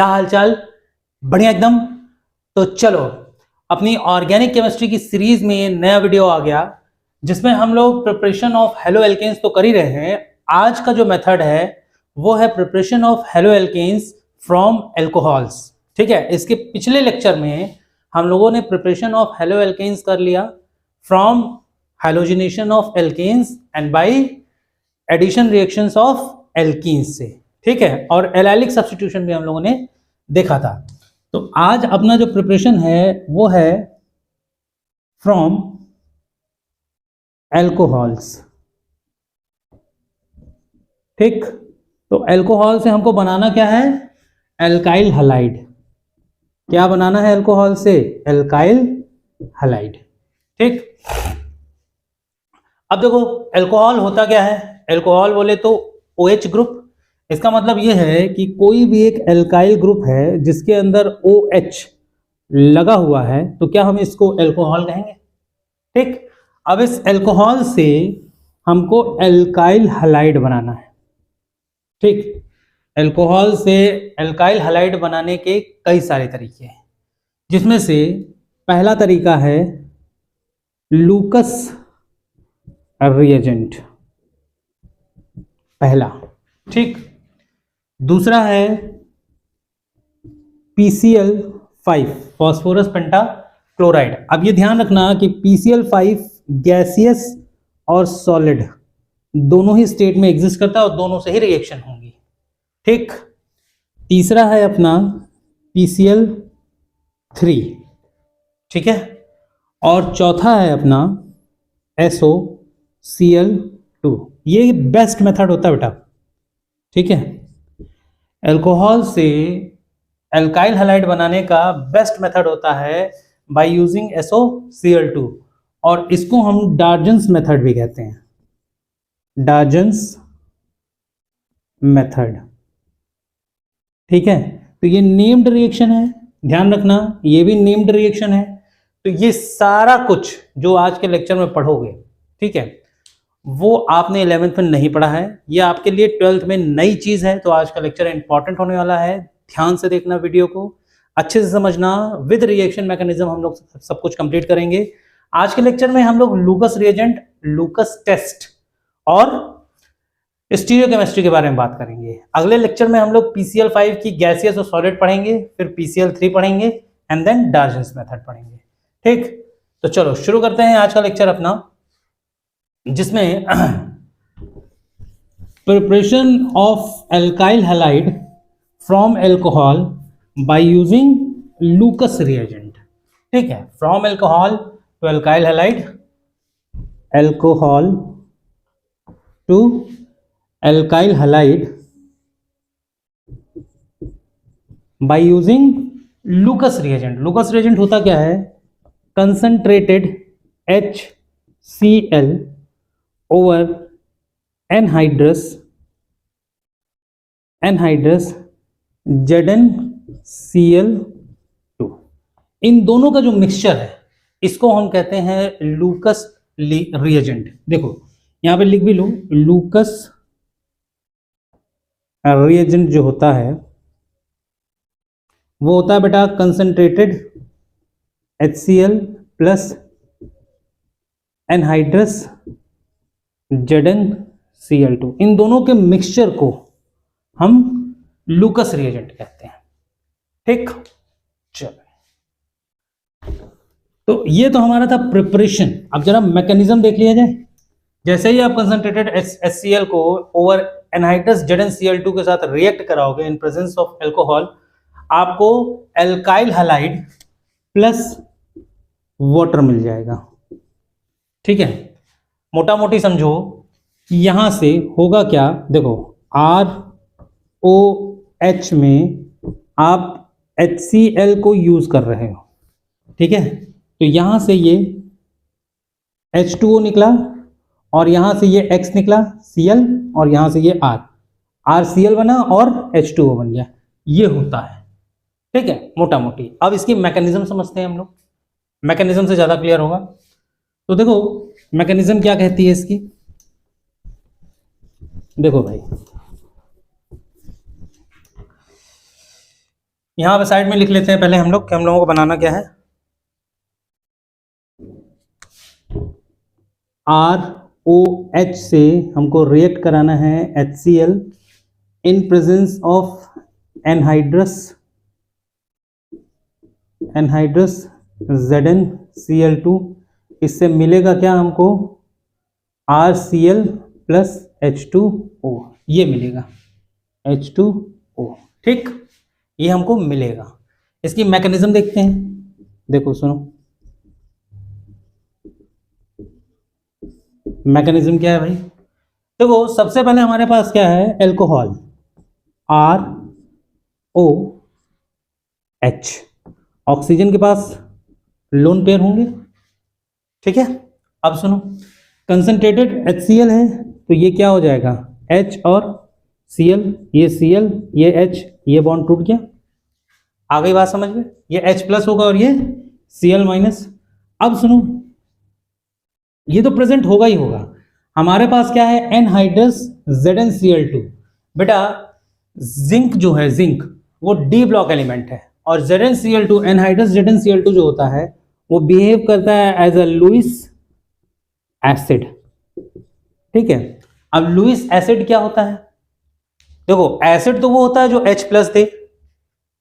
क्या हालचाल? बढ़िया एकदम। तो चलो, अपनी ऑर्गेनिक केमिस्ट्री की सीरीज में नया वीडियो आ गया जिसमें हम लोग प्रिपरेशन ऑफ हेलो एल्केन्स तो कर ही रहे हैं। आज का जो मेथड है वो है preparation of halo alkanes from alcohols. ठीक है, इसके पिछले लेक्चर में हम लोगों ने प्रिपरेशन ऑफ हेलो एल्केन्स कर लिया from halogenation of alkanes and by addition reactions of alkenes से। ठीक है, और एलाइलिक सब्स्टिट्यूशन भी हम लोगों ने देखा था। तो आज अपना जो प्रिपरेशन है वो है फ्रॉम एल्कोहल्स। ठीक, तो एल्कोहल से हमको बनाना क्या है? Alkyl halide. क्या बनाना है एल्कोहल से? Alkyl halide. ठीक, अब देखो एल्कोहल होता क्या है? एल्कोहल बोले तो OH ग्रुप। इसका मतलब यह है कि कोई भी एक एल्काइल ग्रुप है जिसके अंदर OH लगा हुआ है तो क्या हम इसको एल्कोहल कहेंगे? ठीक, अब इस एल्कोहल से हमको एल्काइल हलाइड बनाना है। ठीक, एल्कोहल से एल्काइल हलाइड बनाने के कई सारे तरीके हैं, जिसमें से पहला तरीका है लूकस रिएजेंट, पहला। ठीक, दूसरा है PCl5 फॉस्फोरस पेंटाक्लोराइड। अब ये ध्यान रखना कि PCl5 गैसियस और सॉलिड दोनों ही स्टेट में एग्जिस्ट करता है और दोनों से ही रिएक्शन होंगी। ठीक, तीसरा है अपना PCl3। ठीक है, और चौथा है अपना SOCl2। ये बेस्ट मेथड होता है बेटा। ठीक है, एल्कोहल से एल्काइल हलाइड बनाने का बेस्ट मेथड होता है बाय यूजिंग SOCl2, और इसको हम डार्जन्स मेथड भी कहते हैं। डार्जन्स मेथड। ठीक है, तो ये नेम्ड रिएक्शन है, ध्यान रखना, ये भी नेम्ड रिएक्शन है। तो ये सारा कुछ जो आज के लेक्चर में पढ़ोगे, ठीक है, वो आपने 11th में नहीं पढ़ा है, ये आपके लिए 12th में नई चीज है। तो आज का लेक्चर इंपॉर्टेंट होने वाला है, ध्यान से देखना, वीडियो को अच्छे से समझना। विद रिएक्शन मैकेनिज्म हम लोग सब कुछ कंप्लीट करेंगे। आज के लेक्चर में हम लोग लूकस रिएजेंट, लूकस टेस्ट और स्टीरियोकेमिस्ट्री के बारे में बात करेंगे। अगले लेक्चर में हम लोग PCl5 की गैसियस और सॉलिड पढ़ेंगे, फिर PCl3 पढ़ेंगे एंड देन डार्जन्स मेथड पढ़ेंगे। ठीक, तो चलो शुरू करते हैं आज का लेक्चर अपना, जिसमें preparation of alkyl halide from alcohol by using Lucas reagent. ठीक है, from alcohol to alkyl halide, alcohol to alkyl halide by using Lucas reagent. Lucas reagent होता क्या है? Concentrated HCl over anhydrous ZnCl2। इन दोनों का जो मिक्सचर है इसको हम कहते हैं लूकस रिएजेंट। देखो यहां पे लिख भी लो, लूकस रिएजेंट जो होता है वो होता है बेटा concentrated HCl plus anhydrous ZnCl2। इन दोनों के मिक्सचर को हम लूकस रिएजेंट कहते हैं। ठीक, चलो, तो ये तो हमारा था प्रिपरेशन। अब जरा मैकेनिज्म देख लिया जाए। जैसे ही आप कंसंट्रेटेड HCl को ओवर एनहाइड्रस ZnCl2 के साथ रिएक्ट कराओगे इन प्रेजेंस ऑफ एल्कोहल, आपको एल्काइल हलाइड प्लस वाटर मिल जाएगा। ठीक है, मोटा मोटी समझो कि यहां से होगा क्या। देखो ROH में आप HCl को यूज कर रहे हो, ठीक है, तो यहां से ये H2O निकला और यहां से ये X निकला Cl और यहां से ये RCl बना और H2O बन गया। ये होता है। ठीक है, मोटा मोटी। अब इसकी मैकेनिज्म समझते हैं हम लोग, मैकेनिज्म से ज्यादा क्लियर होगा। तो देखो मैकेनिज्म क्या कहती है इसकी। देखो भाई, यहाँ पे साइड में लिख लेते हैं पहले हम लोग कि हम लोगों को बनाना क्या है। ROH से हमको रिएक्ट कराना है HCl in presence of anhydrous ZnCl2। इससे मिलेगा क्या हमको, RCl प्लस H2O, ये मिलेगा H2O। ठीक, ये हमको मिलेगा। इसकी मैकेनिज्म देखते हैं, देखो सुनो मैकेनिज्म क्या है भाई। देखो सबसे पहले हमारे पास क्या है, एल्कोहल ROH, ऑक्सीजन के पास लोन पेयर होंगे, ठीक है। अब सुनो, कंसंट्रेटेड HCl है तो ये क्या हो जाएगा, H और Cl, ये Cl ये H, ये बॉन्ड टूट गया। आ गई बात समझ में, ये H प्लस होगा और ये Cl माइनस। अब सुनो, ये तो प्रेजेंट होगा ही होगा। हमारे पास क्या है, एनहाइड्रस ZnCl2। बेटा जिंक जो है, जिंक वो डी ब्लॉक एलिमेंट है, और ZnCl2 एनहाइड्रस ZnCl2 जो होता है वो बिहेव करता है एज अ लुईस एसिड, ठीक है। अब लुईस एसिड क्या होता है, देखो एसिड तो वो होता है जो H प्लस दे,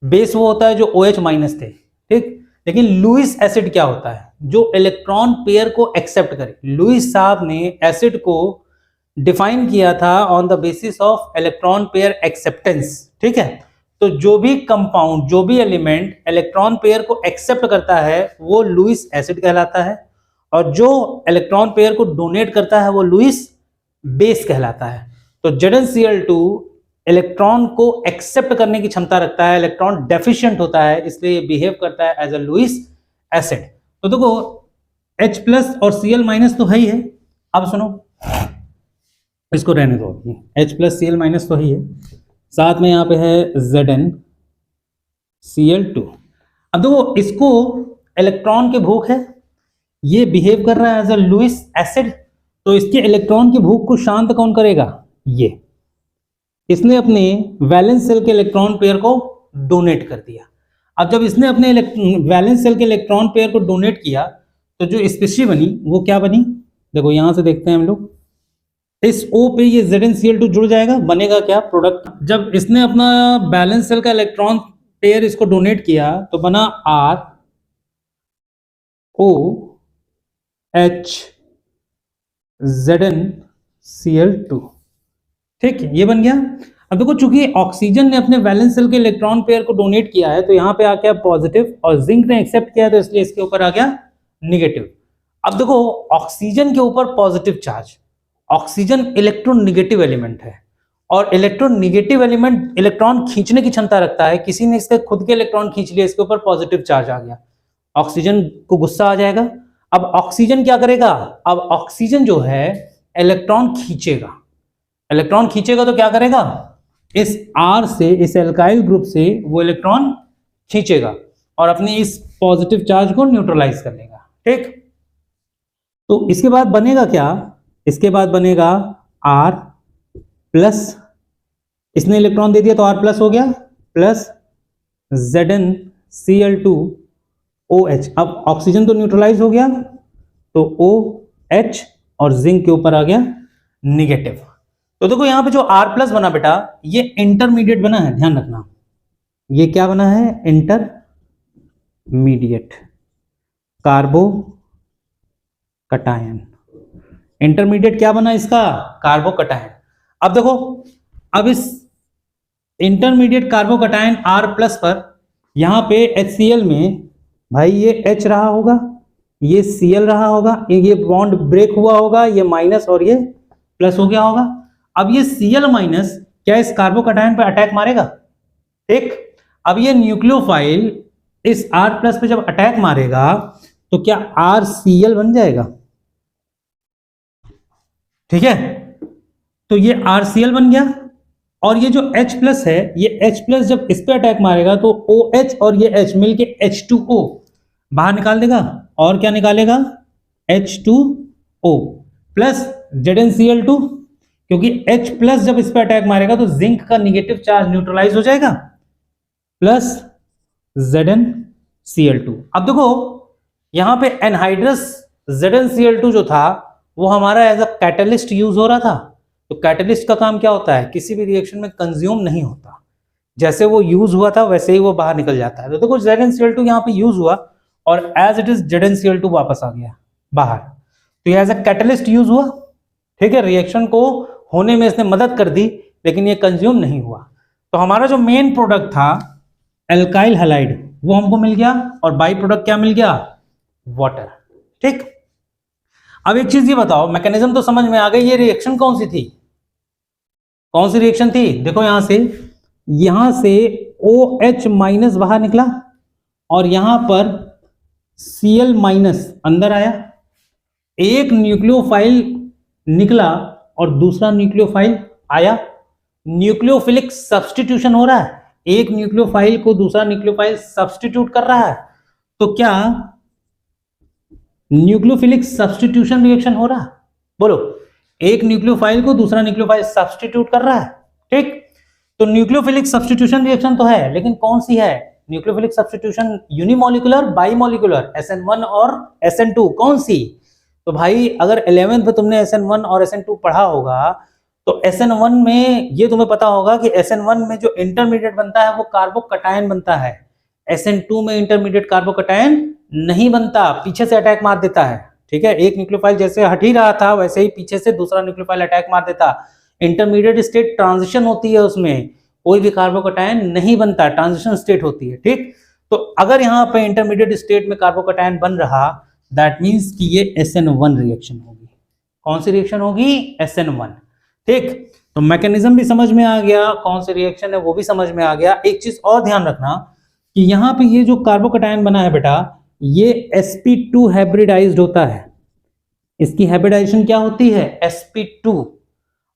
बेस वो होता है जो OH माइनस दे, ठीक। लेकिन लुईस एसिड क्या होता है, जो इलेक्ट्रॉन पेयर को एक्सेप्ट करे। लुईस साहब ने एसिड को डिफाइन किया था on the basis of electron pair acceptance, ठीक है। तो जो भी कंपाउंड, जो भी एलिमेंट इलेक्ट्रॉन पेयर को एक्सेप्ट करता है वो लुईस एसिड कहलाता है, और जो इलेक्ट्रॉन पेयर को डोनेट करता है वो लुईस बेस कहलाता है। तो ZnCl2 इलेक्ट्रॉन को एक्सेप्ट करने की क्षमता रखता है, इलेक्ट्रॉन डेफिशिएंट होता है, इसलिए बिहेव करता है एज अ लुईस एसिड। तो देखो H प्लस और Cl माइनस तो है ही है। अब सुनो, इसको रहने दो, H प्लस Cl माइनस तो है ही है, साथ में यहाँ पे है ZnCl2। अब देखो इसको इलेक्ट्रॉन की भूख है, ये बिहेव कर रहा है एज अ लुईस एसिड, तो इसके इलेक्ट्रॉन की भूख को शांत कौन करेगा, ये। इसने अपने वैलेंस सेल के इलेक्ट्रॉन पेयर को डोनेट कर दिया। अब जब इसने अपने वैलेंस सेल के इलेक्ट्रॉन पेयर को डोनेट किया तो जो स्पीशीज बनी वो क्या बनी, देखो यहां से देखते हैं हम लोग, इस O पे ये ZnCl2 जुड़ जाएगा, बनेगा क्या, प्रोडक्ट। जब इसने अपना बैलेंस सेल का इलेक्ट्रॉन पेयर इसको डोनेट किया तो बना ROH ZnCl2, ठीक है, ये बन गया। अब देखो चूंकि ऑक्सीजन ने अपने वैलेंस सेल के इलेक्ट्रॉन पेयर को डोनेट किया है तो यहाँ पे आ गया पॉजिटिव, और जिंक ने एक्सेप्ट किया तो इसलिए इसके ऊपर आ गया निगेटिव। अब देखो ऑक्सीजन के ऊपर positive charge, oxygen electronegative element है, और इलेक्ट्रोनेगेटिव एलिमेंट इलेक्ट्रॉन खींचने की क्षमता रखता है। किसी ने इसके खुद के इलेक्ट्रॉन खींच लिए, इसके ऊपर पॉजिटिव चार्ज आ गया, ऑक्सीजन को गुस्सा आ जाएगा। अब ऑक्सीजन क्या करेगा, अब ऑक्सीजन जो है इलेक्ट्रॉन खींचेगा, इलेक्ट्रॉन खींचेगा तो क्या करेगा, इस R से, इस एल्काइल ग्रुप से वो इलेक्ट्रॉन खींचेगा और अपने इस पॉजिटिव चार्ज को न्यूट्रलाइज कर लेगा, ठीक। तो इसके बाद बनेगा क्या, इसके बाद बनेगा R प्लस, इसने इलेक्ट्रॉन दे दिया तो R प्लस हो गया, प्लस ZnCl2OH। अब ऑक्सीजन तो न्यूट्रलाइज हो गया तो OH, और जिंक के ऊपर आ गया निगेटिव। तो देखो यहां पे जो R प्लस बना बेटा, ये इंटरमीडिएट बना है, ध्यान रखना, ये क्या बना है, इंटरमीडिएट कार्बो कटायन। इंटरमीडिएट क्या बना इसका, कार्बो कटायन। अब देखो, अब इस इंटरमीडिएट कार्बो कटायन R प्लस पर यहां पे HCl में भाई ये H रहा होगा, ये Cl रहा होगा, ये बॉन्ड ब्रेक हुआ होगा, ये माइनस और ये प्लस हो गया होगा। अब ये Cl माइनस क्या इस कार्बो कटायन पर अटैक मारेगा, ठीक। अब ये न्यूक्लियोफाइल इस R प्लस पे जब अटैक मारेगा तो क्या RCl बन जाएगा, ठीक है। तो ये RCl बन गया, और ये जो H प्लस है, ये H प्लस जब इस पे अटैक मारेगा तो OH और ये H मिलके H2O बाहर निकाल देगा, और क्या निकालेगा, H2O प्लस ZnCl2, क्योंकि H प्लस जब इस पे अटैक मारेगा तो जिंक का निगेटिव चार्ज न्यूट्रलाइज हो जाएगा, प्लस ZnCl2। अब देखो यहां पे एनहाइड्रस ZnCl2 जो था वो हमारा एज अ कैटलिस्ट यूज हो रहा था। तो कैटलिस्ट का काम क्या होता है, किसी भी रिएक्शन में कंज्यूम नहीं होता, जैसे वो यूज हुआ था वैसे ही वो बाहर निकल जाता है। तो देखो ZnCl2 यहाँ पे यूज हुआ और एज इट इज ZnCl2 वापस आ गया बाहर, तो ये एज अ कैटलिस्ट यूज हुआ। ठीक है, रिएक्शन को होने में इसने मदद कर दी लेकिन ये कंज्यूम नहीं हुआ। तो हमारा जो मेन प्रोडक्ट था एल्काइल हैलाइड वो हमको मिल गया और बाई प्रोडक्ट क्या मिल गया, वाटर। ठीक, अब एक चीज ये बताओ, मैकेनिज्म तो समझ में आ गई, ये रिएक्शन कौन सी थी, कौन सी रिएक्शन थी? देखो यहां से OH माइनस बाहर निकला और यहां पर Cl माइनस अंदर आया, एक न्यूक्लियोफाइल निकला और दूसरा न्यूक्लियोफाइल आया। न्यूक्लियोफिलिक सब्स्टिट्यूशन हो रहा है, एक न्यूक्लियोफाइल को दूसरा न्यूक्लियोफाइल सब्स्टिट्यूट कर रहा है। तो क्या न्यूक्लियोफिलिक सब्स्टिट्यूशन रिएक्शन हो रहा है? बोलो, एक न्यूक्लियोफाइल को दूसरा न्यूक्लियोफाइल सब्स्टिट्यूट कर रहा है। ठीक, तो न्यूक्लियोफिलिक सब्स्टिट्यूशन रिएक्शन तो है, लेकिन कौन सी है? Nucleophilic substitution unimolecular, bimolecular, SN1 और SN2, कौन सी? तो भाई अगर 11th में तुमने SN1 और SN2 पढ़ा होगा तो SN1 में ये तुम्हें पता होगा कि SN1 में जो इंटरमीडिएट बनता है वो कार्बोकटायन बनता है, SN2 में इंटरमीडिएट कार्बोकटायन नहीं बनता, पीछे से अटैक मार देता है। ठीक है, एक न्यूक्लियोफाइल जैसे हट ही रहा था वैसे ही पीछे से दूसरा न्यूक्लियोफाइल अटैक मार देता। इंटरमीडिएट स्टेट ट्रांजिशन होती है, उसमें कोई भी कार्बोकटायन नहीं बनता, ट्रांजिशन स्टेट होती है। ठीक, तो अगर यहाँ पे इंटरमीडिएट स्टेट में कार्बोकटायन बन रहा दैट मीन्स कि ये SN1 रिएक्शन होगी। कौन सी रिएक्शन होगी? SN1। ठीक, तो मैकेनिज्म भी समझ में आ गया, कौन सी रिएक्शन है वो भी समझ में आ गया। एक चीज और ध्यान रखना कि यहाँ पे ये जो कार्बोकटायन बना है बेटा, ये sp2 हाइब्रिडाइज्ड होता है। इसकी हाइब्रिडाइजेशन क्या होती है? sp2।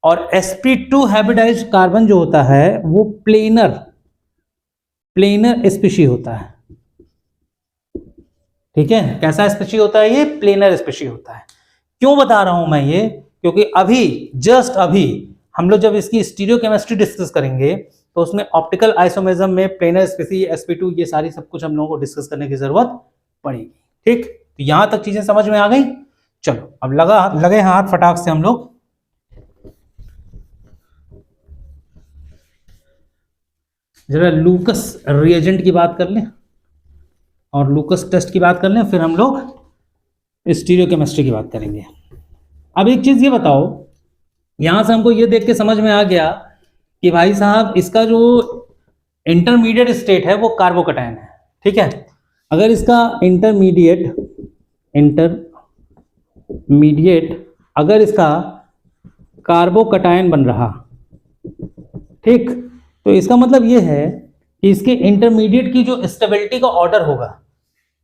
और sp2 हाइब्रिडाइज्ड कार्बन जो होता है वो प्लेनर स्पीशी होता है। ठीक है, कैसा स्पीशी होता है? ये प्लेनर स्पीशी होता है। क्यों बता रहा हूं मैं ये? क्योंकि अभी जस्ट अभी हम लोग जब इसकी स्टीरियोकेमिस्ट्री डिस्कस करेंगे तो उसमें ऑप्टिकल आइसोमेरिज्म में प्लेनर स्पीशी, sp2, ये सारी सब कुछ हम लोगों को डिस्कस करने की जरूरत पड़ेगी। ठीक, तो यहां तक चीजें समझ में आ गई। चलो अब लगे हाथ फटाक से हम लोग जरा लूकस रिएजेंट की बात कर लें और लूकस टेस्ट की बात कर लें, फिर हम लोग स्टीरियोकेमिस्ट्री की बात करेंगे। अब एक चीज ये बताओ, यहां से हमको ये देख के समझ में आ गया कि भाई साहब इसका जो इंटरमीडिएट स्टेट है वो कार्बोकटायन है। ठीक है, अगर इसका इंटरमीडिएट अगर इसका कार्बोकटायन बन रहा, ठीक, तो इसका मतलब ये है कि इसके इंटरमीडिएट की जो स्टेबिलिटी का ऑर्डर होगा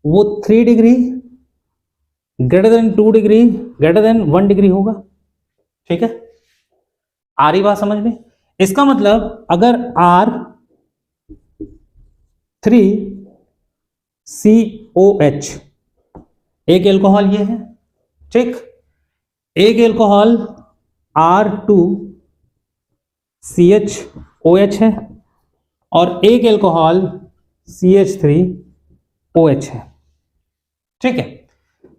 वो 3 degree, greater than 2 degree, greater than 1 degree होगा। ठीक है, आ रही बात समझ में? इसका मतलब अगर R3COH एक एल्कोहल ये है, ठीक, एक एल्कोहल R2CHOH है और एक एल्कोहल CH3OH है। ठीक है,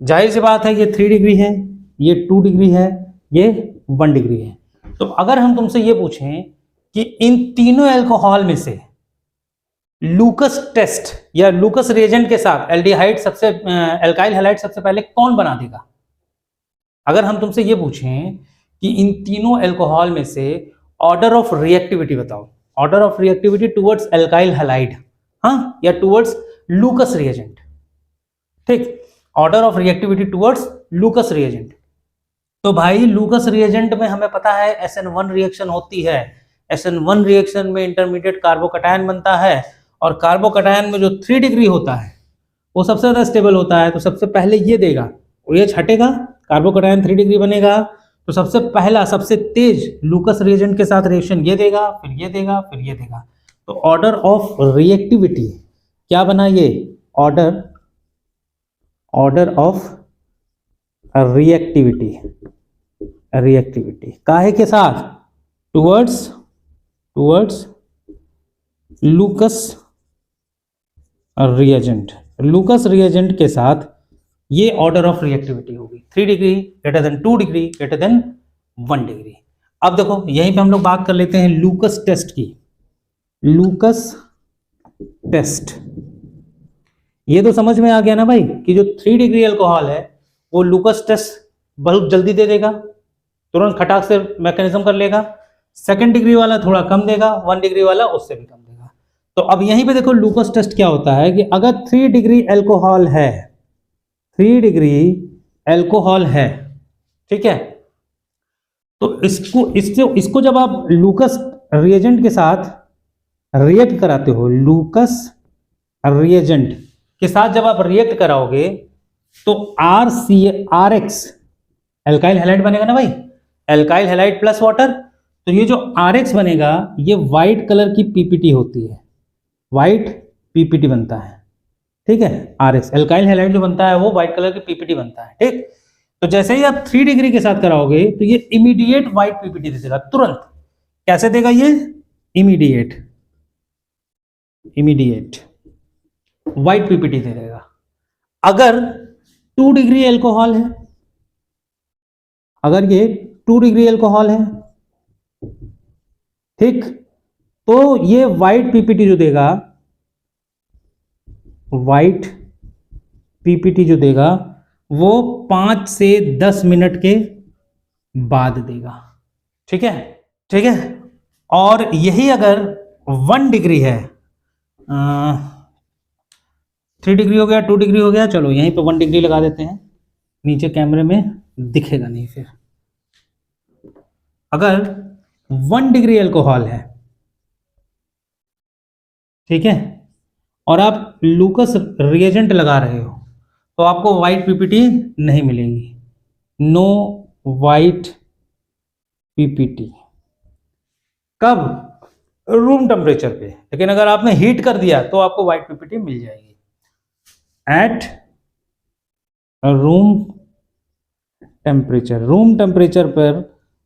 जाहिर सी बात है ये 3 डिग्री है, ये 2 डिग्री है, ये 1 डिग्री है। तो अगर हम तुमसे ये पूछें कि इन तीनों अल्कोहल में से लूकस टेस्ट या लूकस रिएजेंट के साथ एल्डिहाइड सबसे एल्काइल हैलाइड सबसे पहले कौन बना देगा? अगर हम तुमसे ये पूछें कि इन तीनों अल्कोहल में से ऑर्डर ऑफ रिएक्टिविटी बताओ, order of reactivity towards alkyl halide, हाँ, या टुवर्ड्स लूकस रिएजेंट। ठीक, order of reactivity towards लूकस reagent. तो भाई लूकस रिएजेंट में हमें पता है SN1 रिएक्शन होती है। SN1 रिएक्शन में इंटरमीडिएट कार्बोकटायन बनता है और कार्बोकटायन में जो 3 डिग्री होता है वो सबसे ज्यादा स्टेबल होता है। तो सबसे पहले ये देगा, OH हटेगा, कार्बोकटायन 3 डिग्री बनेगा, तो सबसे पहला सबसे तेज लूकस रिएजेंट के साथ रिएक्शन ये देगा, फिर ये देगा, फिर ये देगा। तो ऑर्डर ऑफ रिएक्टिविटी क्या बना? ये ऑर्डर ऑफ रिएक्टिविटी काहे के साथ? टुवर्ड्स लूकस रिएजेंट, लूकस रिएजेंट के साथ ये ऑर्डर ऑफ रिएक्टिविटी होगी 3 degree greater than 2 degree greater than 1 degree. अब देखो यहीं पे हम लोग बात कर लेते हैं लूकस टेस्ट की। लूकस टेस्ट, ये तो समझ में आ गया ना भाई कि जो 3 डिग्री अल्कोहल है वो लूकस टेस्ट बहुत जल्दी दे देगा, तुरंत खटाक से मैकेनिज्म कर लेगा। 2nd डिग्री वाला थोड़ा कम देगा, 1 डिग्री वाला उससे भी कम देगा। तो अब यहीं पे देखो लूकस टेस्ट क्या होता है कि अगर 3 डिग्री अल्कोहल है, 3 डिग्री अल्कोहल है, ठीक है, तो इसको जब आप लूकस रिएजेंट के साथ रिएक्ट कराते हो, लूकस रिएजेंट के साथ जब आप रिएक्ट कराओगे तो RX एल्काइल हैलाइड बनेगा ना भाई, एल्काइल हैलाइड प्लस वाटर। तो ये जो RX बनेगा ये व्हाइट कलर की पीपीटी होती है, व्हाइट पीपीटी बनता है, ठीक है। RX एल्काइल हैलाइड जो बनता है वो व्हाइट कलर की पीपीटी बनता है, ठीक। तो जैसे ही आप 3 डिग्री के साथ कराओगे तो ये इमीडिएट व्हाइट पीपीटी दे देगा, तुरंत। कैसे देगा ये? इमीडिएट व्हाइट पीपीटी दे देगा। अगर 2 डिग्री अल्कोहल है, अगर ये 2 डिग्री अल्कोहल है, ठीक, तो ये व्हाइट पीपीटी जो देगा, व्हाइट पीपीटी जो देगा वो 5 से 10 मिनट के बाद देगा, ठीक है, ठीक है। और यही अगर 1 डिग्री है, 3 डिग्री हो गया, 2 डिग्री हो गया, चलो यहीं पे 1 डिग्री लगा देते हैं, नीचे कैमरे में दिखेगा नहीं फिर। अगर 1 डिग्री अल्कोहल है, ठीक है, और आप लूकस रिएजेंट लगा रहे हो तो आपको व्हाइट पीपीटी नहीं मिलेगी, नो व्हाइट पीपीटी। कब? रूम टेम्परेचर पे। लेकिन अगर आपने हीट कर दिया तो आपको व्हाइट पीपीटी मिल जाएगी at room temperature. Room temperature पर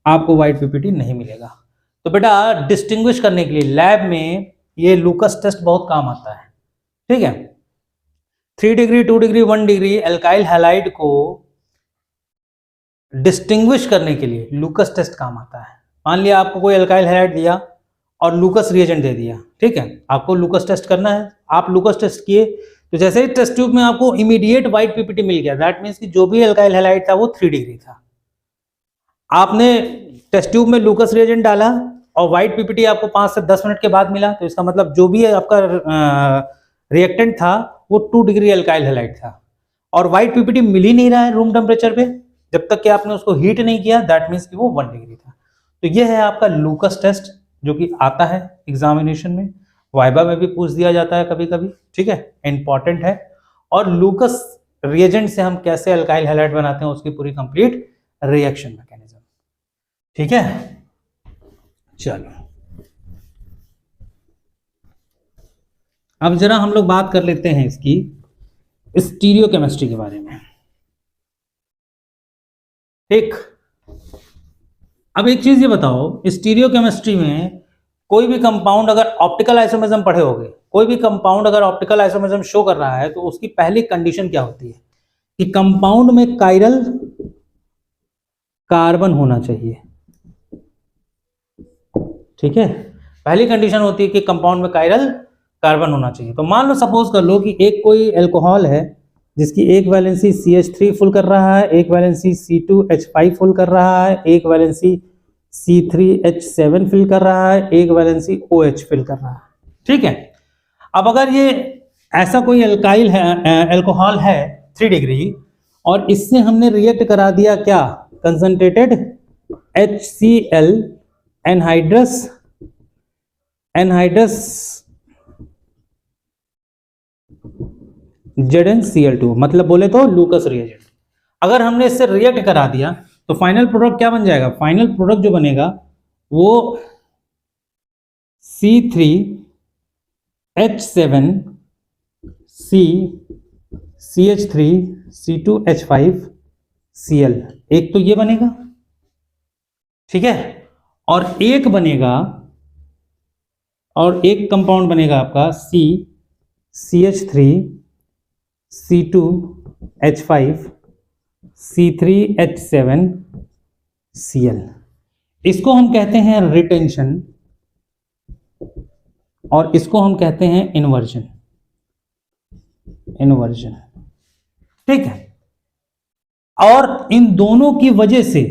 आपको व्हाइट पीपीटी नहीं मिलेगा। तो बेटा डिस्टिंग्विश करने के लिए लैब में ये लूकस टेस्ट बहुत काम आता है, ठीक है। 3 degree, 2 degree, 1 degree alkyl halide को डिस्टिंग्विश करने के लिए लूकस टेस्ट काम आता है। मान लिया आपको कोई एल्काइल हैलाइड दिया और लूकस रिएजेंट दे दिया, ठीक है, आपको लूकस टेस्ट करना है, आप लूकस टेस्ट किए तो जैसे ही टेस्ट ट्यूब में आपको इमीडिएट व्हाइट पीपीटी मिल गया, दैट मीन्स कि जो भी एल्काइल हैलाइड था वो 3 डिग्री था। आपने टेस्ट ट्यूब में लूकस रिएजेंट डाला और व्हाइट पीपीटी आपको 5 से 10 मिनट के बाद मिला, तो इसका मतलब जो भी आपका रिएक्टेंट था वो 2 डिग्री एल्काइल हैलाइड था। और व्हाइट पीपीटी मिल ही नहीं रहा है रूम टेम्परेचर पे जब तक कि आपने उसको हीट नहीं किया, दैट मीन्स कि वो 1 डिग्री था। तो ये है आपका लूकस टेस्ट जो कि आता है एग्जामिनेशन में, वाइबा में भी पूछ दिया जाता है कभी कभी, ठीक है, इंपॉर्टेंट है। और लूकस रिएजेंट से हम कैसे अल्काइल हैलाइड बनाते हैं उसकी पूरी कंप्लीट रिएक्शन मैकेनिज्म, ठीक है। चलो अब जरा हम लोग बात कर लेते हैं इसकी स्टीरियोकेमिस्ट्री के बारे में, ठीक। अब एक चीज ये बताओ, स्टीरियोकेमिस्ट्री में कोई भी कंपाउंड अगर ऑप्टिकल आइसोमेरिज्म पढ़े होगे, कोई भी कंपाउंड अगर ऑप्टिकल आइसोमेरिज्म शो कर रहा है तो उसकी पहली कंडीशन क्या होती है कि कंपाउंड में कायरल कार्बन होना चाहिए, ठीक है। पहली कंडीशन होती है कि कंपाउंड में कायरल कार्बन होना चाहिए। तो मान लो सपोज कर लो कि एक कोई अल्कोहल है जिसकी एक वैलेंसी CH3 फुल कर रहा है, एक वैलेंसी C2H5 फुल कर रहा है, एक वैलेंसी C3H7 फिल कर रहा है, एक वैलेंसी OH फिल कर रहा है, ठीक है। अब अगर ये ऐसा कोई अल्काइल है, अल्कोहल है 3 डिग्री, और इससे हमने रिएक्ट करा दिया क्या, कंसंट्रेटेड HCl एनहाइड्रस ZnCl2, मतलब बोले तो लूकस रिएजेंट। अगर हमने इससे रिएक्ट करा दिया तो फाइनल प्रोडक्ट क्या बन जाएगा, फाइनल प्रोडक्ट जो बनेगा वो C3H7C CH3 C2H5Cl, एक तो ये बनेगा, ठीक है। और एक बनेगा, और एक कंपाउंड बनेगा आपका CH3 C2H5 C3H7 Cl। इसको हम कहते हैं रिटेंशन और इसको हम कहते हैं इन्वर्जन। ठीक है। और इन दोनों की वजह से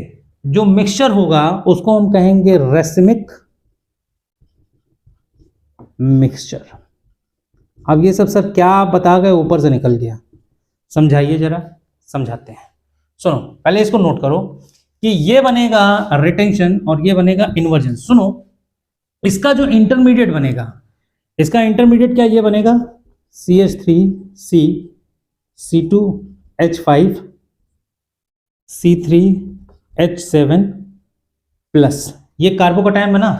जो मिक्सचर होगा उसको हम कहेंगे रेसिमिक मिक्सचर। अब ये सब सर क्या बता गए, ऊपर से निकल गया, समझाइए जरा, समझाते हैं। सुनो, पहले इसको नोट करो कि ये बनेगा रिटेंशन और ये बनेगा इन्वर्जन। सुनो, इसका जो इंटरमीडिएट बनेगा, इसका इंटरमीडिएट क्या ये बनेगा CH3C C2H5 C3H7 प्लस ये कार्बोकैटायन बना,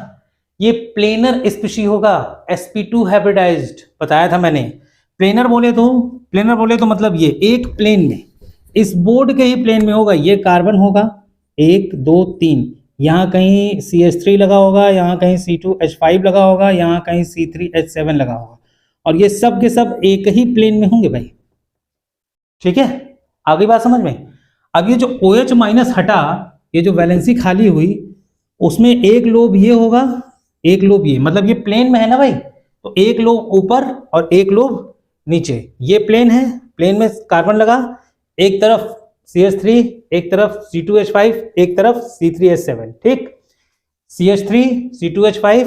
ये प्लेनर स्पीशी होगा, sp2 हाइब्रिडाइज्ड, बताया था मैंने। प्लेनर बोले तो मतलब ये एक प्लेन में, इस बोर्ड के ही प्लेन में होगा, ये कार्बन होगा 1 2 3, यहाँ कहीं CH3 लगा होगा, यहाँ कहीं C2H5 लगा होगा, यहाँ कहीं C3H7 लगा होगा, और ये सब के सब एक ही प्लेन में होंगे भाई। ठीक है, आगे बात समझ में। अब ये जो OH माइनस हटा, ये जो वैलेंसी खाली हुई, उसमें एक लोब ये होगा, एक लोब ये, मतलब ये प्लेन में है ना भाई, तो एक लोब ऊपर और एक लोब नीचे। ये प्लेन है, प्लेन में कार्बन लगा, एक तरफ CH3, एक तरफ C2H5, एक तरफ C3H7। ठीक, CH3 C2H5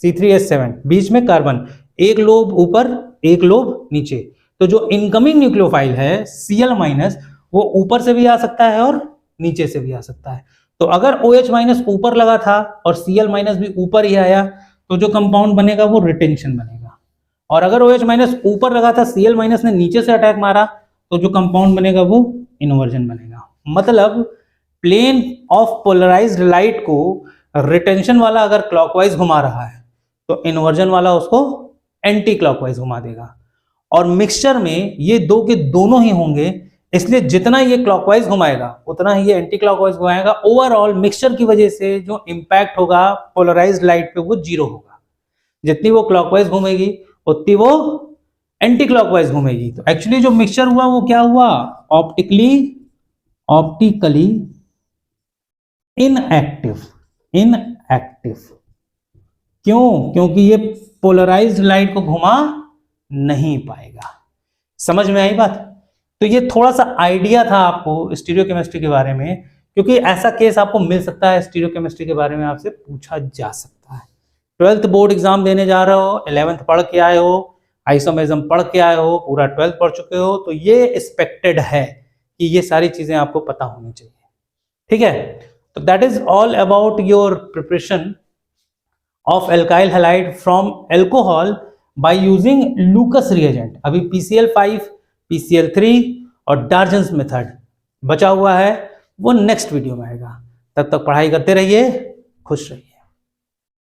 C3H7, बीच में कार्बन, एक लोब ऊपर एक लोब नीचे। तो जो इनकमिंग न्यूक्लियोफाइल है Cl माइनस, वो ऊपर से भी आ सकता है और नीचे से भी आ सकता है। तो अगर OH माइनस ऊपर लगा था और Cl माइनस भी ऊपर ही आया, तो जो कंपाउंड बनेगा वो रिटेंशन बनेगा। और अगर OH माइनस ऊपर लगा था, Cl माइनस ने नीचे से अटैक मारा, तो जो कंपाउंड बनेगा वो इन्वर्जन बनेगा। मतलब प्लेन ऑफ पोलराइज्ड लाइट को रिटेंशन वाला अगर क्लॉकवाइज घुमा रहा है, तो इन्वर्जन वाला उसको एंटी क्लॉकवाइज घुमा देगा। और मिक्सचर में ये दो के दोनों ही होंगे, इसलिए जितना ये क्लॉकवाइज घुमाएगा उतना ही ये एंटी क्लॉकवाइज घुमाएगा। ओवरऑल मिक्सचर की वजह से जो इंपैक्ट होगा पोलराइज्ड लाइट पे वो 0 होगा। जितनी वो क्लॉकवाइज घूमेगी उतनी वो एंटी क्लॉकवाइज घूमेगी। तो एक्चुअली जो मिक्सचर हुआ वो क्या हुआ, ऑप्टिकली इनएक्टिव। क्यों? क्योंकि ये पोलराइज्ड लाइट को घुमा नहीं पाएगा। समझ में आई बात? तो ये थोड़ा सा आइडिया था आपको स्टीरियोकेमिस्ट्री के बारे में, क्योंकि ऐसा केस आपको मिल सकता है, स्टीरियोकेमिस्ट्री के बारे में आपसे पूछा जा सकता है। 12th बोर्ड एग्जाम देने जा रहे हो, 11th पढ़ के आए हो, आइसोमेरिज्म पढ़ के आए हो, पूरा 12th पढ़ चुके हो, तो ये एक्सपेक्टेड है कि ये सारी चीजें आपको पता होनी चाहिए। ठीक है, तो that is all about your preparation of alkyl halide from alcohol by using Lucas reagent. अभी PCl5, PCl3 और डार्जन्स मेथड बचा हुआ है, वो नेक्स्ट वीडियो में आएगा। तब तक पढ़ाई करते रहिए, खुश रहिए।